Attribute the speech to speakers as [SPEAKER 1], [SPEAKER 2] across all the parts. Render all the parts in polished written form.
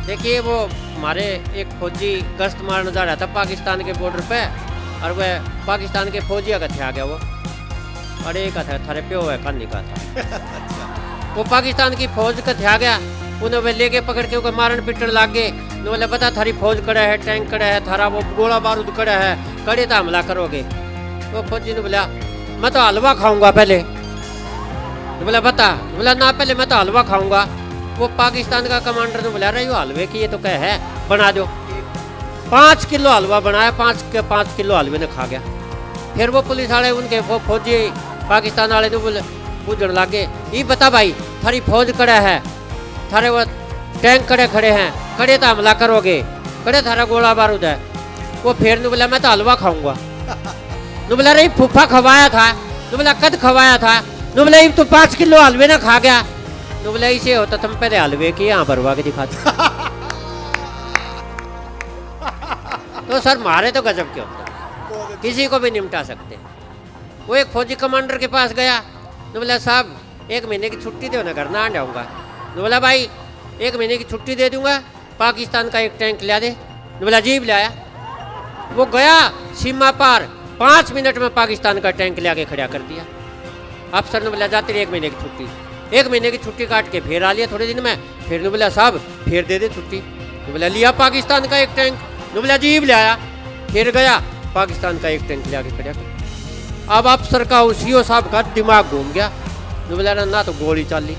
[SPEAKER 1] देखिए वो हमारे एक फौजी गश्त मारने जा रहा था पाकिस्तान के बॉर्डर पे, और वह पाकिस्तान के फौजी का थे आ गया वो, अरे का था थारे प्यो है कन्नी का था। वो पाकिस्तान की फौज का थे आ गया, उन्हें वे लेके पकड़ के उनको मारन पिटन लाग गए। बोले बता थारी फौज कड़ा है, टैंक कड़ा है, थारा वो गोला बारूद कड़ा है, कड़े तो हमला करोगे। वो फौजी ने बोला मैं तो हलवा खाऊंगा पहले। बोला बता, बोला ना पहले मैं तो हलवा खाऊंगा। वो पाकिस्तान का कमांडर ने बोला रहे हलवे की ये तो क्या है, बना दो। 5 किलो हलवा बनाया, 5 किलो हलवे ने खा गया। फिर वो पुलिस वाले उनके वो फौजी पाकिस्तान वाले तो बोले पूछने लगे ये बता भाई थारी फौज कड़ा है, थारे वो टैंक कड़े खड़े हैं, कड़े तो हमला करोगे, कड़े थारा गोला बारूद है। वो फिर ने बोला मैं तो हलवा खाऊंगा। नु बोला रही फूफा खवाया था, नु बोला कद खवाया था, नु बोला तो 5 किलो हलवे ना खा गया। नु बोला इसे होता तुम पहले हलवे की यहाँ भरवा के दिखाते। तो सर मारे तो गजब के होते, किसी को भी निपटा सकते। वो एक फौजी कमांडर के पास गया, नु बोला साहब 1 महीने की छुट्टी दो ना, घर ना आ जाऊंगा। नु बोला भाई 1 महीने की छुट्टी दे दूंगा, पाकिस्तान का एक टैंक ला दे। नु बोला जीप लाया। वो गया सीमा पार, 5 मिनट में पाकिस्तान का टैंक ले आके खड़ा कर दिया। अफसर ने बोला जाते रहे 1 महीने की छुट्टी, 1 महीने की छुट्टी काट के फिर आ लिया थोड़े दिन में। फिर ने बोला साहब फिर दे दे छुट्टी। ने बोला लिया पाकिस्तान का एक टैंक। ने बोला जीप लाया। फिर गया पाकिस्तान का एक टैंक ले आके खड़ा कर। अब अफसर का सीओ साहब का दिमाग घूम गया। ने बोला ना तो गोली चली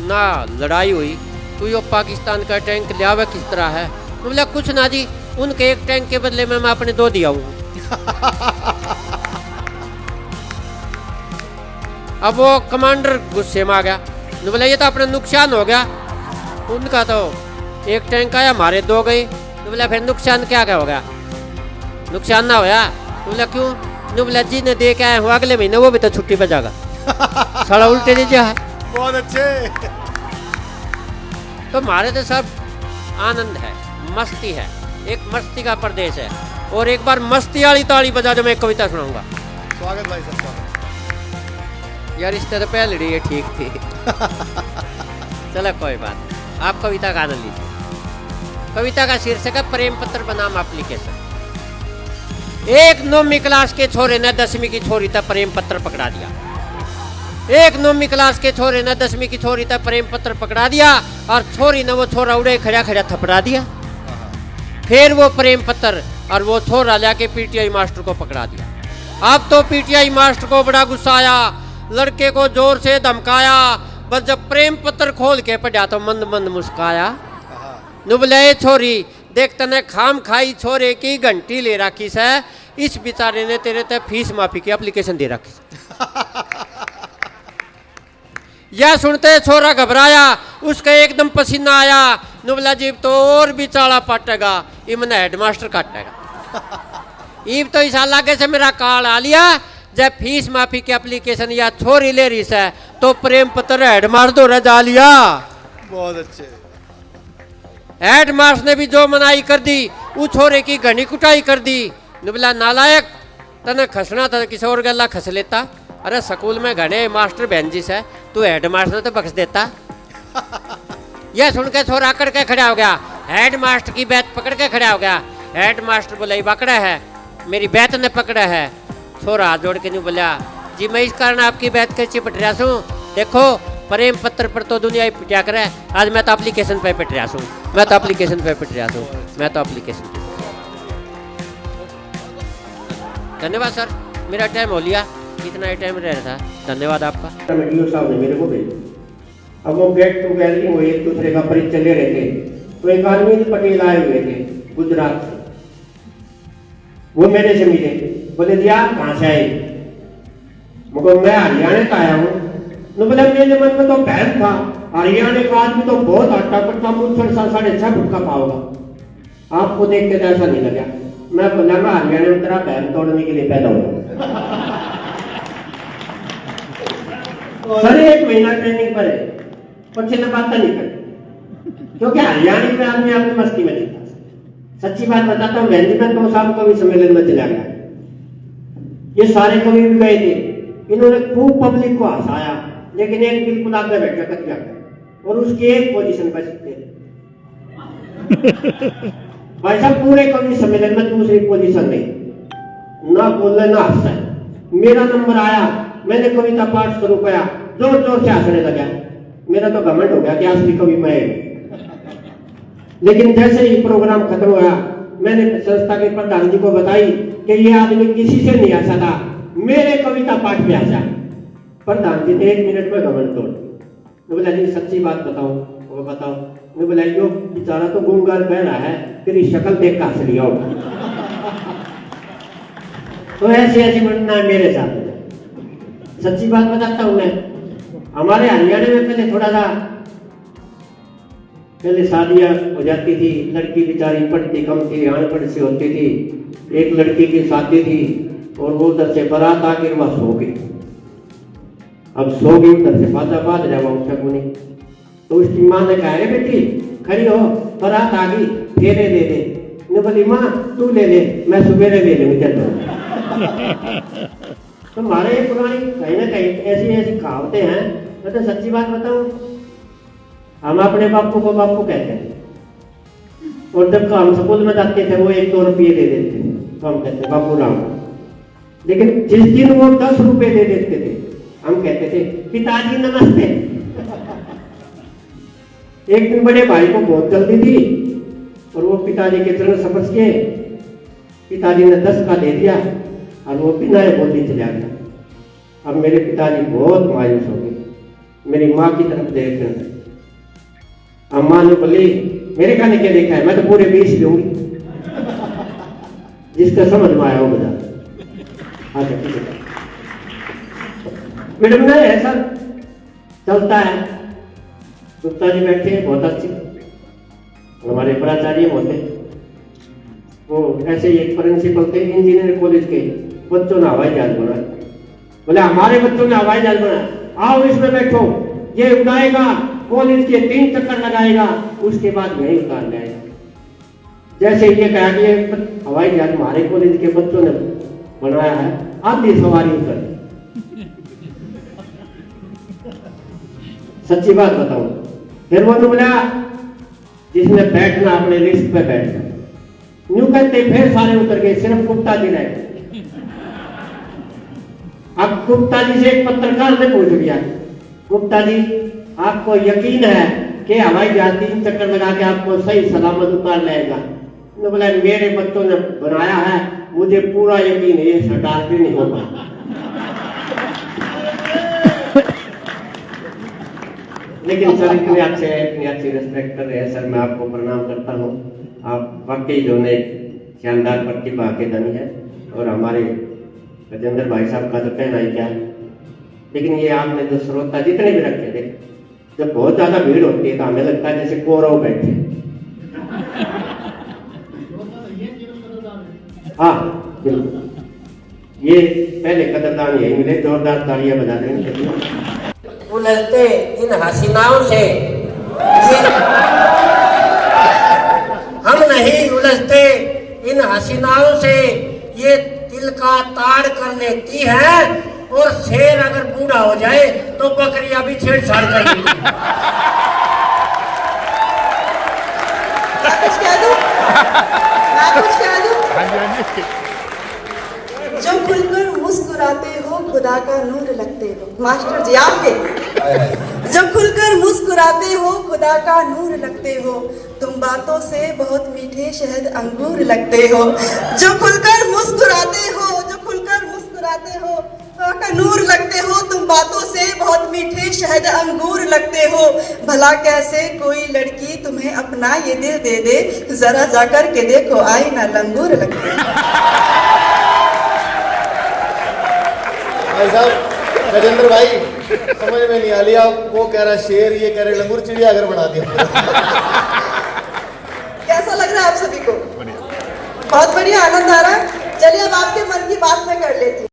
[SPEAKER 1] ना लड़ाई हुई, तो ये पाकिस्तान का टैंक ले आवे किस तरह है। ने बोला कुछ ना जी, उनके एक टैंक के बदले में मैं अपने 2 दिया हूँ। अब वो कमांडर गुस्से में आ गया। ने बोला ये तो अपना नुकसान हो गया, उनका तो एक टैंक आया हमारे 2 गए। ने बोला फिर नुकसान क्या क्या हो गया, नुकसान ना होया। ने बोला क्यों। ने बोला जी ने दे के आए हो अगले महीने वो भी तो छुट्टी पे जाएगा। साला उल्टे दीजिए है।
[SPEAKER 2] बहुत अच्छे।
[SPEAKER 1] तो हमारे तो सब आनंद है, मस्ती है, एक मस्ती का प्रदेश है। और एक बार मस्ती वाली ताली बजा जो मैं एक कविता सुनाऊंगा।
[SPEAKER 2] स्वागत भाई साहब, स्वागत।
[SPEAKER 1] यार इस तरह पहले ये ठीक थी। चलो कोई बात, आप कविता का आनंद लीजिए। कविता का शीर्षक है प्रेम पत्र बनाम एप्लीकेशन। एक 9वीं क्लास के छोरे ने 10वीं की छोरी तक प्रेम पत्र पकड़ा दिया। एक 9वीं क्लास के छोरे ने 10वीं की छोरी तक प्रेम पत्र पकड़ा दिया, और छोरी ने वो छोरा उड़े खड़ा खड़ा थपड़ा दिया। फिर वो प्रेम पत्र और वो छोरा लाके पीटीआई मास्टर को पकड़ा दिया। अब तो पीटीआई मास्टर को बड़ा गुस्सा आया, लड़के को जोर से धमकाया। बस जब प्रेम पत्र खोल के पढ़ा तो मंद मंद मुस्काया। नुबले छोरी देख तने खाम खाई छोरे की घंटी ले रखी से, इस बेचारे ने तेरे ते फीस माफी की एप्लीकेशन दे रखी। यह सुनते छोरा घबराया, उसका एकदम पसीना आया। नुबला जीव तो और भी चाला पाटेगा, इमने हेडमास्टर काटेगा। ईब तो इस लागे से मेरा काल आ लिया, जब फीस माफी की एप्लीकेशन या छोरी ले रही से तो प्रेम पत्र हेडमास्टर रजा लिया।
[SPEAKER 2] बहुत अच्छे।
[SPEAKER 1] हेडमास्टर ने भी जो मनाई कर दी, वो छोरे की घनी कुटाई कर दी। नुबला नालायक तने खसना था, किसी और गला खस लेता। अरे स्कूल में घने मास्टर बहन जी से, तू हेडमास्टर तो बख्श देता। यह सुन के छोरा आकड़ के खड़ा हो गया, हेडमास्टर की बैत पकड़ के खड़ा हो गया। हेडमास्टर बोला ये पकड़ा है, मेरी बैत ने पकड़ा है। छोरा हाथ जोड़ के नहीं बोला जी मैं इस कारण आपकी बैत के चिपट रहा हूँ। देखो प्रेम पत्र पर तो दुनिया ही पिटा करे, आज मैं तो एप्लीकेशन पे पिट रहा हूँ, मैं तो एप्लीकेशन पे पिट रहा हूँ, मैं तो एप्लीकेशन। धन्यवाद सर, मेरा टाइम हो लिया, इतना ही टाइम रह रहा था। धन्यवाद आपका।
[SPEAKER 3] वीडियो साहब ने मेरे को भेजा। अब वो गेट टू गैदरिंग हुई, एक दूसरे का परिचय ले रहे थे। तो एक आर्मी पटेल आए हुए थे गुजरात से, वो मेरे से मिले। बोले जी आप कहाँ से आए। मगर मैं हरियाणा का आया हूँ। बोले मेरे मन में तो बहन था, हरियाणा का आदमी तो बहुत हट्टा कट्टा मुच्छर सा 6.5 फुट का पाओगा, आपको देख के तो ऐसा नहीं लगा। मैं बोला मैं हरियाणा में तेरा बहन तोड़ने के लिए पैदा हुआ। सर 1 महीना ट्रेनिंग पर है, कुछ न बात नहीं कर, क्योंकि हरियाणा में आदमी अपनी मस्ती में रहता। सच्ची बात बताता हूँ, बहन जी मैं 2 साल कवि सम्मेलन में चला गया। ये सारे कवि भी गए थे, इन्होंने खूब पब्लिक को हंसाया, लेकिन एक बिल्कुल आगे बैठा कर गया, और उसकी एक पोजीशन पर सकते थे। भाई साहब पूरे कवि सम्मेलन में दूसरी पोजीशन नहीं, ना बोलना ना हंसना। मेरा नंबर आया, मैंने कविता पाठ शुरू किया, जोर जोर से हंसने लगा। मेरा तो घमंड हो गया कि असली कवि मैं हूं। लेकिन जैसे ही प्रोग्राम खत्म हुआ, मैंने संस्था के प्रधान जी को बताई कि ये आदमी किसी से नहीं हंसा था, मेरे कविता पाठ पे हंसा। प्रधान जी ने 1 मिनट में घमंड तोड़। मैं बोला जी सच्ची बात बताओ। वो बताओ। मैं बोला यो बेचारा तो गुंगार बह रहा है, तेरी शक्ल देख कर हंस लिया होगा। तो ऐसी ऐसी घटना है मेरे साथ। सच्ची बात बताता हूं मैं, हमारे हरियाणा में पहले थोड़ा सा पहले शादियां हो जाती थी, लड़की बेचारी पढ़ती कम थी, अनपढ़ सी होती थी। एक लड़की की शादी थी और वो उधर से बारात आकर वह सो गई। अब सो गई उधर से बाद जावा उसका को नहीं। तो उसकी माँ ने कहा बेटी खड़ी हो, बारात आ गई, फेरे दे दे। ने बोली माँ तू ले ले, मैं सुबेरे ले लूँ चल। तो हमारे पुरानी कहीं ना कहीं ऐसी ऐसी कहावतें हैं। मैं तो सच्ची बात बताऊं, हम अपने बापू को बापू कहते हैं और जब हम स्कूल में जाते थे वो 1-2 रुपये दे देते थे तो हम कहते बापू राम। लेकिन जिस दिन वो 10 रुपये दे देते थे हम कहते थे पिताजी नमस्ते। एक दिन बड़े भाई को बहुत जल्दी थी और वो पिताजी के चरण स्पर्श किए। पिताजी ने 10 का दे दिया और वो बिना बोली चला गया। अब मेरे पिताजी बहुत मायूस हो गए, मेरी माँ की तरफ देख रहे थे। अब माँ ने बोली मेरे खाने क्या देखा है, मैं तो पूरे 20 दूंगी, जिसका समझ में आया वो बता। अच्छा ठीक है मैडम ने ऐसा चलता है। गुप्ता जी बैठे हैं बहुत अच्छे, हमारे प्राचार्य होते, वो ऐसे ही एक प्रिंसिपल थे इंजीनियर कॉलेज के। बच्चों ने हवाई जहाज बना, बोले हमारे बच्चों ने हवाई जहाज बना, आओ इसमें बैठो, ये उड़ाएगा, कॉलेज के 3 चक्कर लगाएगा, उसके बाद यही उतार जाएगा। जैसे ये कहा कि ये हवाई जहाज हमारे कॉलेज के बच्चों ने बनाया है, आधी सवारी उतर। सच्ची बात बताऊं, फिर वो बोला जिसने बैठना अपने रिस्क पे बैठना। यूं कहते फिर सारे उतर गए, सिर्फ गुप्ता जी रहे। अब गुप्ता जी से एक पत्रकार ने पूछ लिया, गुप्ता जी आपको यकीन है कि हवाई जहाज 3 चक्कर लगा के आपको सही सलामत उतार लाएगा? उन्होंने बोला मेरे बच्चों ने बनाया है, मुझे पूरा यकीन है ये सरकार भी नहीं होगा। लेकिन सर इतने अच्छे इतनी अच्छी रिस्पेक्ट कर रहे हैं सर, मैं आपको प्रणाम करता हूँ। आप वाकई जो ने शानदार प्रतिभा के धनी है और हमारे गजेंद्र भाई साहब का तो कहना ही क्या है। लेकिन ये आपने जो श्रोता जितने भी रखे थे, जब बहुत ज्यादा भीड़ होती है तो हमें लगता है जैसे कौरव बैठे। हाँ बिल्कुल, ये पहले कदरदान यही मिले, जोरदार तालियां बजा देंगे।
[SPEAKER 1] उलझते इन हसीनाओं से हम नहीं उलझते इन हसीनाओं से, ये दिल का ताड़ कर लेती है और शेर अगर बूढ़ा हो जाए तो बकरियां भी छेड़छाड़ करेगी।
[SPEAKER 4] कुछ कह दूं? मैं कुछ कह दूं? जो खुलकर मुस्कुराते हो खुदा का नूर लगते हो। मास्टर जी आपके जो खुलकर मुस्कुराते हो खुदा का नूर लगते हो, तुम बातों से बहुत मीठे शहद अंगूर लगते हो। जो खुलकर मुस्कुराते हो, जो खुलकर मुस्कुराते हो खुदा का नूर लगते हो, तुम बातों से बहुत मीठे शहद अंगूर लगते हो। भला कैसे कोई लड़की तुम्हें अपना ये दिल दे दे, जरा जाकर के देखो आई ना लंगूर लगते हो।
[SPEAKER 2] भाई साहब गजेंद्र भाई समझ में नहीं आ लिया, वो कह रहा शेर, ये कह रहे लंगूर, चिड़ियाघर बना दिया।
[SPEAKER 4] कैसा लग रहा है आप सभी को? बहुत बढ़िया, आनंद आ रहा है। चलिए अब आपके मन की बात मैं कर लेती हूँ।